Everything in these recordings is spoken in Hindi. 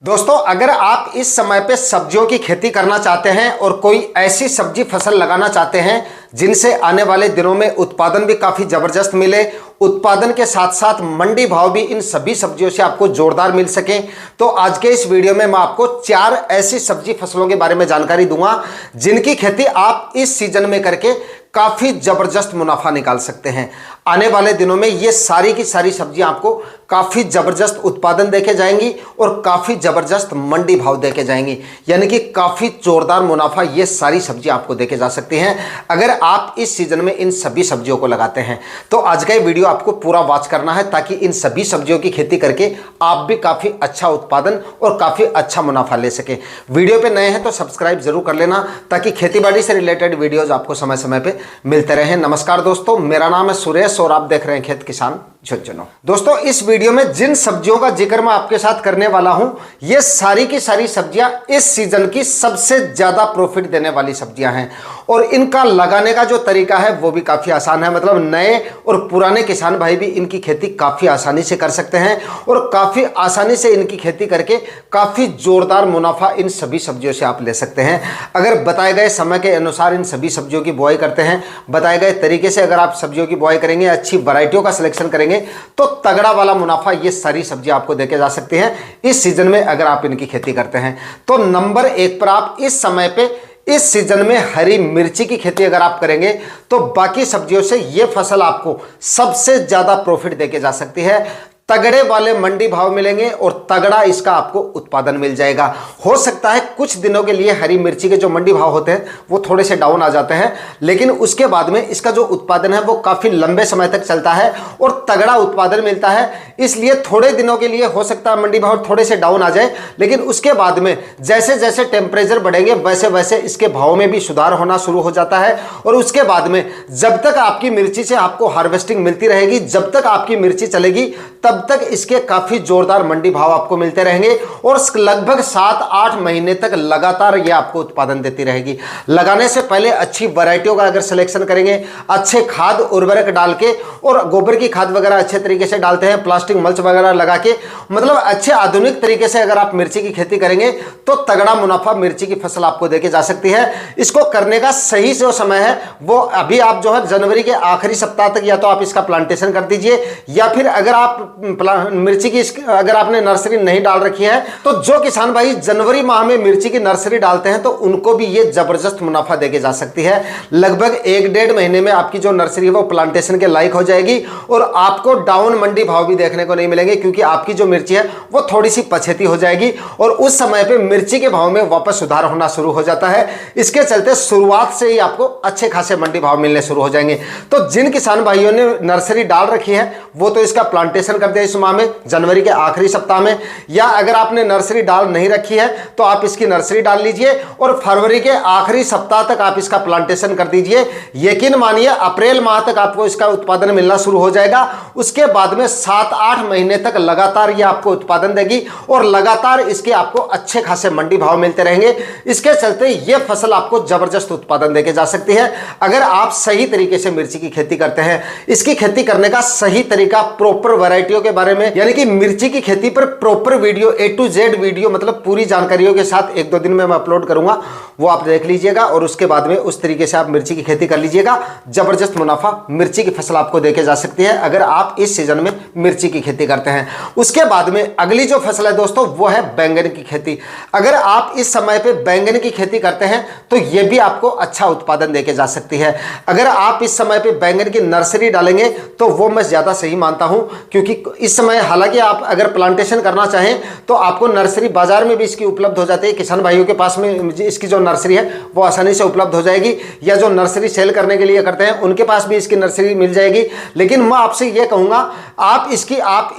दोस्तों, अगर आप इस समय पे सब्जियों की खेती करना चाहते हैं और कोई ऐसी सब्जी फसल लगाना चाहते हैं जिनसे आने वाले दिनों में उत्पादन भी काफी जबरदस्त मिले, उत्पादन के साथ साथ मंडी भाव भी इन सभी सब्जियों से आपको जोरदार मिल सके, तो आज के इस वीडियो में मैं आपको 4 ऐसी सब्जी फसलों के बारे में जानकारी दूंगा जिनकी खेती आप इस सीजन में करके काफी जबरदस्त मुनाफा निकाल सकते हैं। आने वाले दिनों में ये सारी की सारी सब्जियां आपको काफी जबरदस्त उत्पादन देके जाएंगी और काफी जबरदस्त मंडी भाव देके जाएंगी, यानी कि काफी जोरदार मुनाफा ये सारी सब्जियां आपको देके जा सकती हैं अगर आप इस सीजन में इन सभी सब्जियों को लगाते हैं। तो आज का ये वीडियो आपको पूरा वॉच करना है ताकि इन सभी सब्जियों की खेती करके आप भी काफी अच्छा उत्पादन और काफी अच्छा मुनाफा ले सके। वीडियो पे नए हैं तो सब्सक्राइब जरूर कर लेना ताकि खेतीबाड़ी से रिलेटेड वीडियोज आपको समय समय पे मिलते रहें। नमस्कार दोस्तों, मेरा नाम है सुरेश और आप देख रहे हैं खेत किसान झुंझुनू। दोस्तों, इस वीडियो में जिन सब्जियों का जिक्र मैं आपके साथ करने वाला हूं, ये सारी की सारी सब्जियां इस सीजन की सबसे ज्यादा प्रॉफिट देने वाली सब्जियां हैं और इनका लगाने का जो तरीका है वो भी काफी आसान है। मतलब नए और पुराने किसान भाई भी इनकी खेती काफी आसानी से कर सकते हैं और काफी आसानी से इनकी खेती करके काफी जोरदार मुनाफा इन सभी सब्जियों से आप ले सकते हैं। अगर बताए गए समय के अनुसार इन सभी सब्जियों की बुआई करते हैं, बताए गए तरीके से अगर आप सब्जियों की बुआई करेंगे, अच्छी वैरायटियों का सिलेक्शन करेंगे तो तगड़ा वाला मुनाफा ये सारी सब्जियां आपको देके जा सकती हैं इस सीजन में अगर आप इनकी खेती करते हैं। तो नंबर 1 पर आप इस समय पे इस सीजन में हरी मिर्ची की खेती अगर आप करेंगे तो बाकी सब्जियों से यह फसल आपको सबसे ज्यादा प्रॉफिट देके जा सकती है। तगड़े वाले मंडी भाव मिलेंगे और तगड़ा इसका आपको उत्पादन मिल जाएगा। हो सकता है कुछ दिनों के लिए हरी मिर्ची के जो मंडी भाव होते हैं वो थोड़े से डाउन आ जाते हैं, लेकिन उसके बाद में इसका जो उत्पादन है वो काफी लंबे समय तक चलता है और तगड़ा उत्पादन मिलता है। इसलिए थोड़े दिनों के लिए हो सकता है मंडी भाव थोड़े से डाउन आ जाए, लेकिन उसके बाद में जैसे जैसे टेम्परेचर बढ़ेंगे वैसे वैसे इसके भाव में भी सुधार होना शुरू हो जाता है और उसके बाद में जब तक आपकी मिर्ची से आपको हार्वेस्टिंग मिलती रहेगी, जब तक आपकी मिर्ची चलेगी तब तक इसके काफी जोरदार मंडी भाव आपको मिलते रहेंगे और लगभग 7-8 महीने तक लगातार ये आपको उत्पादन देती रहेगी। लगाने से पहले अच्छी वैरायटियों का अगर सिलेक्शन करेंगे, अच्छे खाद उर्वरक डाल के और गोबर की खाद वगैरह अच्छे तरीके से डालते हैं, प्लास्टिक मल्च वगैरह लगा के, मतलब अच्छे आधुनिक तरीके से अगर आप मिर्ची की खेती करेंगे तो तगड़ा मुनाफा मिर्ची की फसल आपको देके जा सकती है। इसको करने का सही जो समय है वो अभी आप जो है जनवरी के आखिरी सप्ताह तक या तो आप इसका प्लांटेशन कर दीजिए, या फिर अगर आप मिर्ची की अगर आपने नर्सरी नहीं डाल रखी है तो जो किसान भाई जनवरी माह में मिर्ची की नर्सरी डालते हैं तो उनको भी ये जबरदस्त मुनाफा देके जा सकती है। लगभग 1-1.5 महीने में आपकी जो नर्सरी है वो प्लांटेशन के लायक हो जाएगी और आपको डाउन मंडी भाव भी देखने को नहीं मिलेंगे क्योंकि आपकी जो मिर्ची है वो थोड़ी सी पछेती हो जाएगी और उस समय पे मिर्ची के भाव में वापस सुधार होना शुरू हो जाता है। इसके चलते शुरुआत से ही आपको अच्छे खासे मंडी भाव मिलने शुरू हो जाएंगे। तो जिन किसान भाइयों ने नर्सरी डाल रखी है वो तो इसका प्लांटेशन कर दिया इस माह में जनवरी के आखिरी सप्ताह में, या अगर आपने नर्सरी डाल नहीं रखी है तो आप इसकी नर्सरी डाल लीजिए और फरवरी के आखिरी सप्ताह तक आप इसका प्लांटेशन कर दीजिए। यकीन मानिए अप्रैल माह तक आपको इसका उत्पादन मिलना शुरू हो जाएगा। उसके बाद में 7-8 महीने तक लगातार ये आपको उत्पादन देगी और लगातार इसके आपको अच्छे खासे मंडी भाव मिलते रहेंगे। इसके चलते ये फसल आपको जबरदस्त उत्पादन देके जा सकती है अगर आप सही तरीके से मिर्ची की खेती करते हैं। इसकी खेती करने का सही तरीका, प्रॉपर वैरायटियों के बारे में, यानी कि मिर्ची की खेती पर proper video A to Z video, मतलब पूरी जानकारियों के साथ 1-2 दिन में मैं अपलोड करूंगा, वो आप देख लीजिएगा और उसके बाद में उस तरीके से आप मिर्ची की खेती कर लीजिएगा। जबरदस्त मुनाफा मिर्ची की फसल आपको देके जा सकती है अगर आप इस सीजन में मिर्ची की खेती करते हैं। उसके बाद में अगली जो फसल है दोस्तों वो है बैंगन की खेती। अगर आप इस समय पे बैंगन की खेती करते हैं तो ये भी आपको अच्छा उत्पादन देके जा सकती है। अगर आप इस समय पे बैंगन की नर्सरी डालेंगे तो वो मैं ज्यादा सही मानता हूं क्योंकि इस समय हालांकि आप अगर प्लांटेशन करना चाहें तो आपको नर्सरी बाजार में भी इसकी उपलब्ध हो जाती है। किसान भाइयों के पास में इसकी जो नर्सरी है वो आसानी से उपलब्ध हो जाएगी, या जो नर्सरी सेल करने के लिए करते हैं उनके पास भी इसकी नर्सरी मिल जाएगी। लेकिन मैं आपसे ये कहूंगा आप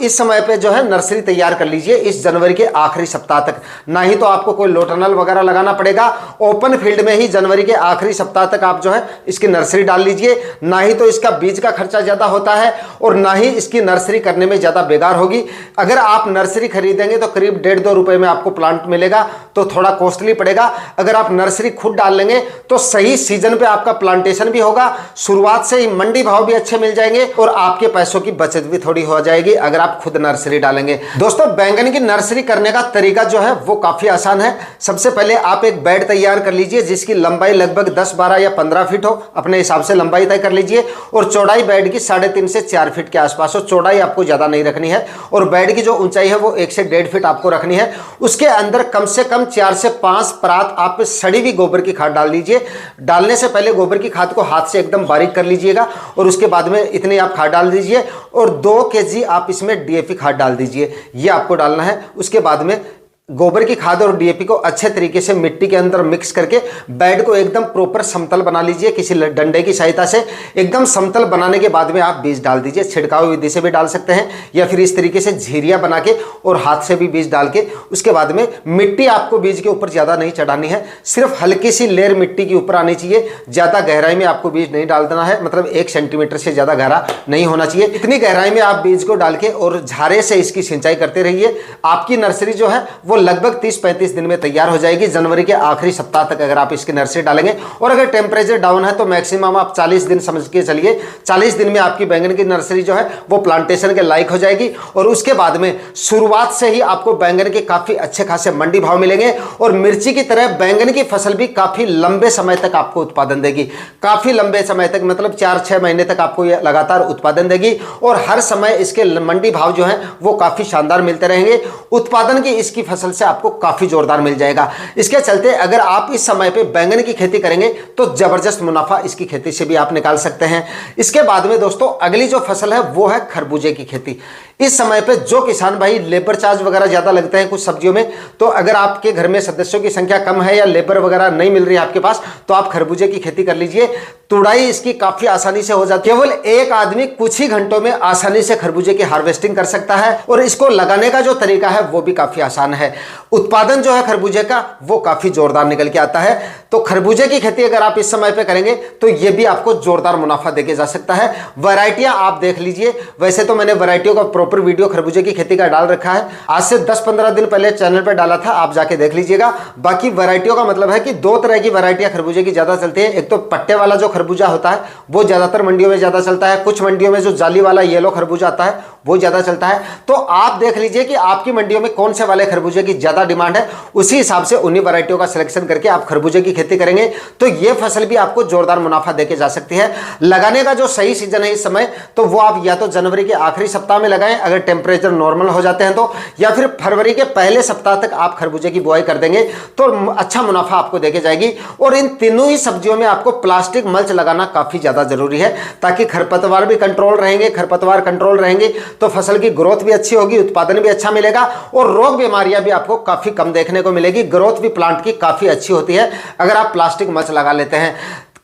इस समय पे जो है नर्सरी तैयार कर लीजिए इस जनवरी के आखिरी सप्ताह तक। ना ही तो आपको कोई लोटनल वगैरह लगाना पड़ेगा, ओपन फील्ड में ही जनवरी के आखिरी सप्ताह तक आप जो है इसकी नर्सरी डाल लीजिए। ना ही तो इसका बीज का खर्चा ज्यादा होता है और ना ही इसकी नर्सरी करने में ज्यादा बेकार होगी। अगर आप नर्सरी खरीदेंगे तो करीब 1.5-2 रुपए में आपको प्लांट मिलेगा तो थोड़ा कॉस्टली पड़ेगा। अगर आप नर्सरी खुद डाल लेंगे तो सही सीजन पे आपका प्लांटेशन भी होगा, शुरुआत से ही मंडी भाव भी अच्छे मिल जाएंगे और आपके पैसों की बचत भी थोड़ी हो जाएगी अगर आप खुद नर्सरी डालेंगे। दोस्तों बैंगन की नर्सरी करने का तरीका जो है वो काफी आसान है। सबसे पहले आप एक बेड तैयार कर लीजिए जिसकी लंबाई लगभग 10, 12 या 15 फीट हो, अपने हिसाब से लंबाई तय कर लीजिए। और चौड़ाई बेड की 3.5 से 4 फीट के आसपास हो, चौड़ाई आपको ज्यादा नहीं रखनी है। और बेड की जो ऊंचाई है वो 1 से 1.5 फीट आपको रखनी है। उसके अंदर कम से कम 4 से 5 परात आप सड़ी हुई गोबर की खाद डाल दीजिए। डालने से पहले गोबर की खाद को हाथ से एकदम बारीक कर लीजिएगा और उसके बाद में इतनी आप खाद डाल दीजिए और 2 केजी आप इसमें डीएपी खाद डाल दीजिए, ये आपको डालना है। उसके बाद में गोबर की खाद और डीएपी को अच्छे तरीके से मिट्टी के अंदर मिक्स करके बेड को एकदम प्रॉपर समतल बना लीजिए, किसी डंडे की सहायता से एकदम समतल बनाने के बाद में आप बीज डाल दीजिए। छिड़काव विधि से भी डाल सकते हैं या फिर इस तरीके से झीरियाँ बना के और हाथ से भी बीज डाल के। उसके बाद में मिट्टी आपको बीज के ऊपर ज़्यादा नहीं चढ़ानी है, सिर्फ हल्की सी लेयर मिट्टी के ऊपर आनी चाहिए। ज़्यादा गहराई में आपको बीज नहीं डाल देना है, मतलब 1 सेंटीमीटर से ज़्यादा गहरा नहीं होना चाहिए। इतनी गहराई में आप बीज को डाल के और झारे से इसकी सिंचाई करते रहिए। आपकी नर्सरी जो है वो लगभग 30-35 दिन में तैयार हो जाएगी। जनवरी के आखिरी सप्ताह तक अगर आप इसकी नर्सरी डालेंगे और अगर टेम्परेचर डाउन है तो मैक्सिमम आप 40 दिन समझ के चलिए। 40 दिन में आपकी बैंगन की नर्सरी जो है वो प्लांटेशन के लायक हो जाएगी। और उसके बाद में शुरुआत से ही आपको बैंगन के काफी अच्छे खासे मंडी भाव मिलेंगे। और मिर्ची की तरह बैंगन की फसल भी काफी लंबे समय तक आपको उत्पादन देगी, काफी लंबे समय तक, मतलब 4-6 महीने तक आपको ये लगातार उत्पादन देगी। और हर समय इसके मंडी भाव जो है वो काफी शानदार मिलते रहेंगे। उत्पादन की इसकी फसल से आपको काफी जोरदार मिल जाएगा। इसके चलते अगर आप इस समय पे बैंगन की खेती करेंगे तो जबरदस्त मुनाफा इसकी खेती से भी आप निकाल सकते हैं। इसके बाद में दोस्तों अगली जो फसल है वो है खरबूजे की खेती। इस समय पे जो किसान भाई लेबर चार्ज वगैरह ज्यादा लगते हैं कुछ सब्जियों में, तो अगर आपके घर में सदस्यों की संख्या कम है या लेबर वगैरह नहीं मिल रही है आपके पास, तो आप खरबूजे की खेती कर लीजिए। तुड़ाई इसकी काफी आसानी से हो जाती है। केवल एक आदमी कुछ ही घंटों में आसानी से खरबूजे की हार्वेस्टिंग कर सकता है। और इसको लगाने का जो तरीका है वो भी काफी आसान है। उत्पादन जो है खरबूजे का वो काफी जोरदार निकल के आता है। तो खरबूजे की खेती अगर आप इस समय पे करेंगे तो ये भी आपको जोरदार मुनाफा देके जा सकता है। वैरायटियां आप देख लीजिए। वैसे तो मैंने वैरायटियों का प्रॉपर वीडियो खरबूजे की खेती का डाल रखा है, आज से 10-15 दिन पहले चैनल पर डाला था, आप जाके देख लीजिएगा। बाकी वैरायटियों का मतलब है कि 2 तरह की वैरायटियां खरबूजे की ज्यादा चलती है। एक तो पट्टे वाला जो खरबूजा होता है वो ज्यादातर मंडियों में ज्यादा चलता है। कुछ मंडियों में जो जाली वाला येलो खरबूजा आता है वो ज्यादा चलता है। तो आप देख लीजिए कि आपकी मंडियों में कौन से वाले खरबूजे की ज्यादा डिमांड है, उसी हिसाब से उन्हीं वैरायटियों का सिलेक्शन करके आप खरबूजे की खेती करेंगे तो ये फसल भी आपको जोरदार मुनाफा देके जा सकती है। लगाने का जो सही सीजन है इस समय, तो वो आप या तो जनवरी के आखिरी सप्ताह में लगाएं अगर टेम्परेचर नॉर्मल हो जाते हैं तो, या फिर फरवरी के पहले सप्ताह तक आप खरबूजे की बुआई कर देंगे तो अच्छा मुनाफा आपको देके जाएगी। और इन तीनों ही सब्जियों में आपको प्लास्टिक मल्च लगाना काफी ज्यादा जरूरी है ताकि खरपतवार भी कंट्रोल रहेंगे। खरपतवार कंट्रोल रहेंगे तो फसल की ग्रोथ भी अच्छी होगी, उत्पादन भी अच्छा मिलेगा और रोग बीमारियां भी आपको काफी कम देखने को मिलेगी। ग्रोथ भी प्लांट की काफी अच्छी होती है अगर आप प्लास्टिक मल्च लगा लेते हैं।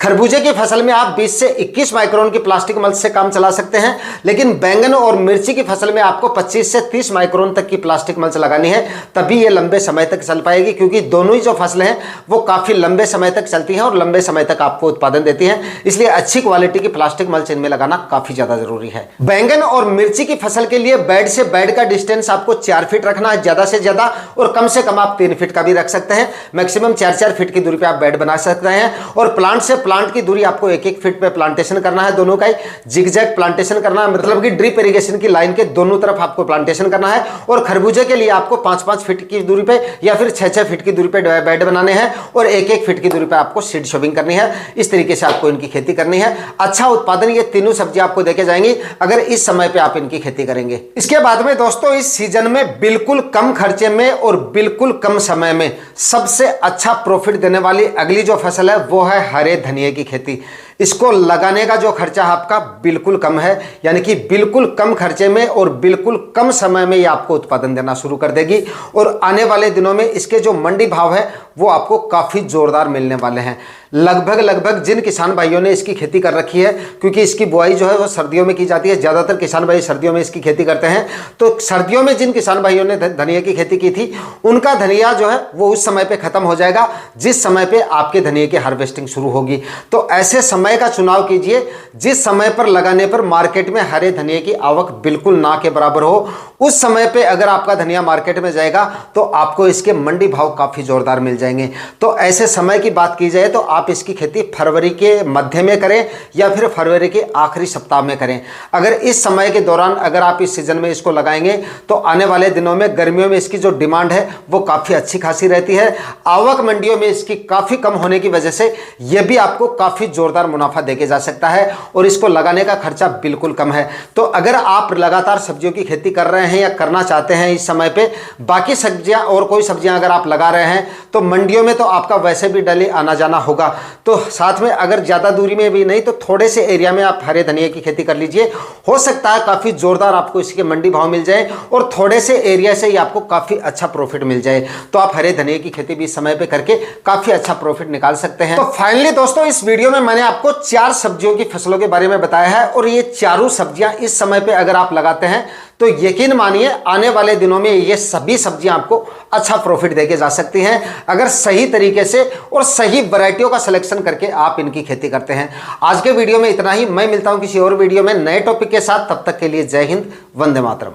खरबूजे की फसल में आप 20 से 21 माइक्रोन की प्लास्टिक मल्च से काम चला सकते हैं, लेकिन बैंगन और मिर्ची की फसल में आपको 25 से 30 माइक्रोन तक की प्लास्टिक मल्च लगानी है, तभी ये लंबे समय तक चल पाएगी। क्योंकि दोनों ही जो फसलें हैं वो काफी लंबे समय तक चलती हैं और लंबे समय तक आपको उत्पादन देती हैं, इसलिए अच्छी क्वालिटी की प्लास्टिक मल्च इनमें लगाना काफी ज्यादा जरूरी है। बैंगन और मिर्ची की फसल के लिए बेड से बेड का डिस्टेंस आपको 4 फीट रखना है ज्यादा से ज्यादा, और कम से कम आप 3 फीट का भी रख सकते हैं। मैक्सिमम 4-4 फीट की दूरी पे आप बेड बना सकते हैं। और प्लांट से प्लांट की दूरी आपको 1-1 फीट पे प्लांटेशन करना है, दोनों का ही जिगजैग प्लांटेशन करना है, मतलब कि ड्रिप इरिगेशन की लाइन के दोनों तरफ आपको प्लांटेशन करना है। और खरबूजे के लिए आपको 5-5 फीट की दूरी पे या फिर 6-6 फीट की दूरी पे बेड बनाने हैं और 1-1 फीट की दूरी पे आपको सीड शोविंग करनी है। इस तरीके से आपको इनकी खेती करनी है। अच्छा उत्पादन ये तीनों सब्जियां आपको देके जाएंगी अगर इस समय पे आप इनकी खेती करेंगे। इसके बाद में दोस्तों इस सीजन में बिल्कुल कम खर्चे में और बिल्कुल कम समय में सबसे अच्छा प्रॉफिट देने वाली अगली जो फसल है वो है हरे धनिए की खेती। इसको लगाने का जो खर्चा आपका बिल्कुल कम है, यानी कि बिल्कुल कम खर्चे में और बिल्कुल कम समय में ये आपको उत्पादन देना शुरू कर देगी। और आने वाले दिनों में इसके जो मंडी भाव है वो आपको काफ़ी जोरदार मिलने वाले हैं। लगभग जिन किसान भाइयों ने इसकी खेती कर रखी है, क्योंकि इसकी बुआई जो है वो सर्दियों में की जाती है, ज़्यादातर किसान भाई सर्दियों में इसकी खेती करते हैं, तो सर्दियों में जिन किसान भाइयों ने धनिया की खेती की थी उनका धनिया जो है वो उस समय पे खत्म हो जाएगा जिस समय पे आपके धनिया की हार्वेस्टिंग शुरू होगी। तो ऐसे समय का चुनाव कीजिए जिस समय पर लगाने पर मार्केट में हरे धनिया की आवक बिल्कुल ना के बराबर हो उस समय पे अगर आपका धनिया मार्केट में जाएगा तो आपको इसके मंडी भाव काफ़ी ज़ोरदार मिल जाएंगे। तो ऐसे समय की बात की जाए तो आप इसकी खेती फरवरी के मध्य में करें या फिर फरवरी के आखिरी सप्ताह में करें। अगर इस समय के दौरान अगर आप इस सीजन में इसको लगाएंगे तो आने वाले दिनों में गर्मियों में इसकी जो डिमांड है वो काफ़ी अच्छी खासी रहती है। आवक मंडियों में इसकी काफ़ी कम होने की वजह से यह भी आपको काफ़ी ज़ोरदार मुनाफा देके जा सकता है और इसको लगाने का खर्चा बिल्कुल कम है। तो अगर आप लगातार सब्जियों की खेती कर रहे हैं या करना चाहते हैं इस समय पे, बाकी सब्जियां और कोई सब्जियां अगर आप लगा रहे हैं तो मंडियों में तो आपका वैसे भी डेली आना जाना होगा। तो साथ में अगर ज़्यादा दूरी में भी नहीं तो थोड़े से एरिया में आप हरे धनिया की खेती कर लीजिए। हो सकता है काफ़ी ज़ोरदार आपको इसके मंडी भाव मिल जाए और थोड़े से एरिया से ही आपको काफ़ी अच्छा प्रॉफिट मिल जाए। तो आप हरे धनिया की खेती भी इस समय पे करके काफ़ी अच्छा प्रॉफिट निकाल सकते हैं। तो फाइनली दोस्तों, इस वीडियो में मैंने आपको 4 सब्जियों की फसलों के बारे में बताया है और ये चारों सब्जियां इस समय पे अगर आप लगाते हैं तो यकीन मानिए आने वाले दिनों में ये सभी सब्जियां आपको अच्छा प्रॉफिट देके जा सकती हैं अगर सही तरीके से और सही वैरायटियों का सिलेक्शन करके आप इनकी खेती करते हैं। आज के वीडियो में इतना ही। मैं मिलता हूं किसी और वीडियो में नए टॉपिक के साथ। तब तक के लिए जय हिंद, वंदे मातरम।